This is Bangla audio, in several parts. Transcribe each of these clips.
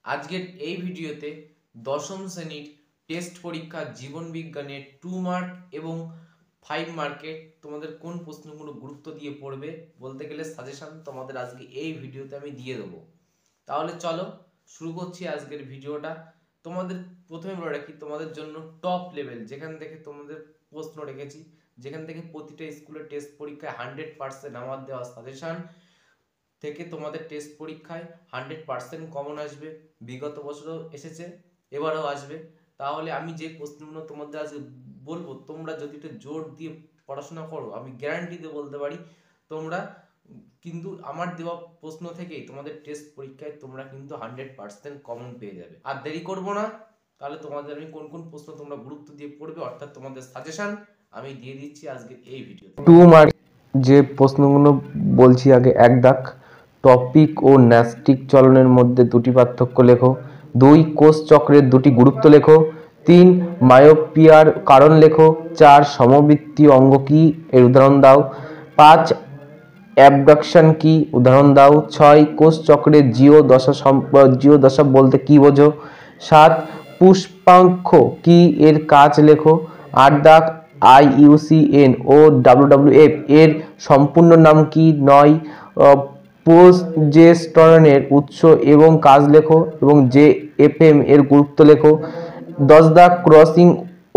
আজকের এই ভিডিওতে দশম শ্রেণীর টেস্ট পরীক্ষা জীবন বিজ্ঞানের 2 মার্ক এবং 5 মার্কে তোমাদের কোন প্রশ্নগুলো গুরুত্ব দিয়ে পড়বে বলতে গেলে সাজেশন তোমাদের আজকে এই ভিডিওতে আমি দিয়ে দেবো। তাহলে চলো শুরু করছি আজকের ভিডিওটা। তোমাদের প্রথমে বলে রাখি, তোমাদের জন্য টপ লেভেল যেখান থেকে তোমাদের প্রশ্ন রেখেছি, যেখান থেকে প্রতিটা স্কুলের টেস্ট পরীক্ষায় 100% আমার দেওয়া সাজেশন থেকে তোমাদের টেস্ট পরীক্ষায় 100% কমন আসবে। বিগত বছরও এসেছে, এবারও আসবে। তাহলে আমি যে প্রশ্নগুলো তোমাদের আজকে বলবো, তোমরা যদি একটু জোর দিয়ে পড়াশোনা করো, আমি গ্যারান্টি দিয়ে বলতে পারি তোমরা কিন্তু আমার দেওয়া প্রশ্ন থেকেই তোমাদের টেস্ট পরীক্ষায় তোমরা কিন্তু 100% কমন পেয়ে যাবে। আর দেরি করবো না, তাহলে তোমাদের আমি কোন কোন প্রশ্ন তোমরা গুরুত্ব দিয়ে পড়বে অর্থাৎ তোমাদের সাজেশন আমি দিয়ে দিচ্ছি আজকের এই ভিডিওতে। 2 মার্ক যে প্রশ্নগুলো বলছি, আগে 1 দাগ টপিক ও ন্যস্টিক চলনের মধ্যে দুটি পার্থক্য লেখো। 2 কোষ চক্রের দুটি গুরুত্ব লেখো। 3 মায়োপিয়ার কারণ লেখো। 4 সমবৃত্তি অঙ্গ কি, এর উদাহরণ দাও। 5 অ্যাবডাকশন কি, উদাহরণ দাও। 6 কোষ চক্রের জিও দশা বলতে কি বোঝো। 7 পুষ্পাঙ্ক কি, এর কাজ লেখো। 8 দাগ IUCN ও WWF এর সম্পূর্ণ নাম কি। 9 প্রোজেস্টেরনের উৎস এবং কাজ লেখো এবং JFM এর গুরুত্ব লেখো। 10 দাগ ক্রসিং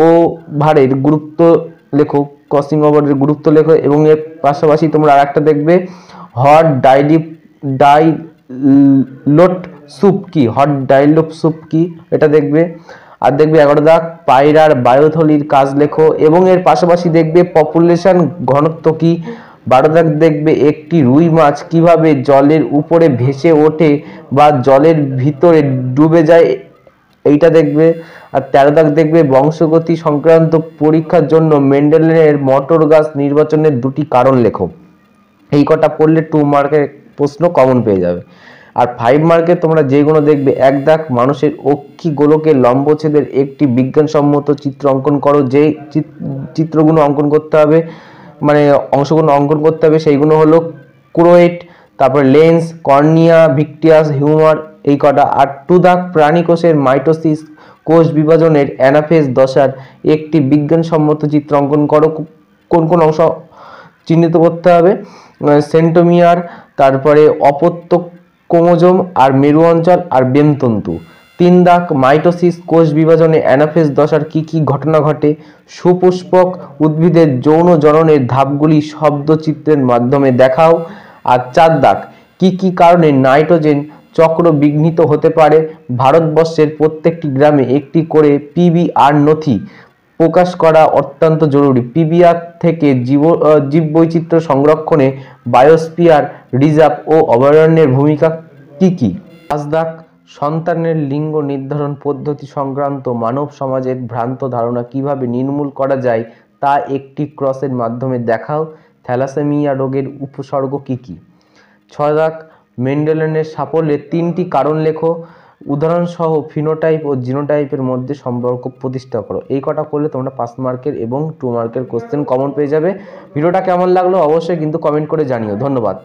ওভারের গুরুত্ব লেখো, ক্রসিং ওভারের গুরুত্ব লেখো এবং এর পাশাপাশি তোমরা আরেকটা দেখবে হট ডাইলোট স্যুপ কি, হট ডাইলোট স্যুপ কি এটা দেখবে। আর দেখবে 11 দাগ পায়রার বায়োথলির কাজ লেখো এবং এর পাশাপাশি দেখবে পপুলেশন ঘনত্ব কি। 12 দাগ দেখবে একটি রুই মাছ কিভাবে জলের উপরে ভেসে ওঠে বা জলের ভিতরে ডুবে যায়, এইটা দেখবে। আর 13 দাগ দেখবে বংশগতি সংক্রান্ত পরীক্ষার জন্য মেন্ডেলের মটর গাছ নির্বাচনের দুটি কারণ লেখো। এই কটা পড়লে 2 মার্কের প্রশ্ন কমন পেয়ে যাবে। আর 5 মার্কে তোমরা যেগুলো দেখবে 1 দাগ মানুষের অক্ষি গোলকের লম্বচ্ছেদের একটি বিজ্ঞানসম্মত চিত্র অঙ্কন করো। যে চিত্রগুলো অঙ্কন করতে হবে, মানে অংশগুলো অঙ্কন করতে হবে সেইগুলো হলো ক্রোয়েট, তারপর লেন্স, কর্নিয়া, ভিক্টিয়াস, হিউমার, এই কটা। আর 2 দাগ প্রাণী কোষের মাইটোসিস কোষ বিভাজনের অ্যানাফেজ দশার একটি বিজ্ঞানসম্মত চিত্র অঙ্কন করো। কোন কোন অংশ চিহ্নিত করতে হবে, সেন্টোমিয়ার, তারপরে অপত্য ক্রোমোজোম আর মেরু অঞ্চল আর বেমতন্তু। 3 দাগ মাইটোসিস কোষ বিভাজনে অ্যানাফেজ দশার কি কি ঘটনা ঘটে, সুপুষ্পক উদ্ভিদের যৌন জননের ধাপগুলি শব্দচিত্রের মাধ্যমে দেখাও। আর 4 দাগ কি কি কারণে নাইট্রোজেন চক্র বিঘ্নিত হতে পারে। ভারতবর্ষের প্রত্যেকটি গ্রামে একটি করে PBR নথি প্রকাশ করা অত্যন্ত জরুরি। PBR থেকে জীববৈচিত্র্য সংরক্ষণে বায়োস্ফিয়ার রিজার্ভ ও অভয়ারণ্যের ভূমিকা কি কি। 5 দাগ সন্তানের লিঙ্গ নির্ধারণ পদ্ধতি সংক্রান্ত মানব সমাজের ভ্রান্ত ধারণা কিভাবে নির্মূল করা যায় তা একটি ক্রসের মাধ্যমে দেখাও। থ্যালাসেমিয়া রোগের উপসর্গ কি কি। 6 দাগ মেন্ডেলের সাফল্যের 3টি কারণ লেখো, উদাহরণসহ ফিনোটাইপ ও জিনোটাইপের মধ্যে সম্পর্ক প্রতিষ্ঠা করো। এই কটা করলে তোমরা 5 মার্কের এবং 2 মার্কের কোশ্চেন কমন পেয়ে যাবে। ভিডিওটা কেমন লাগলো অবশ্যই কিন্তু কমেন্ট করে জানিও। ধন্যবাদ।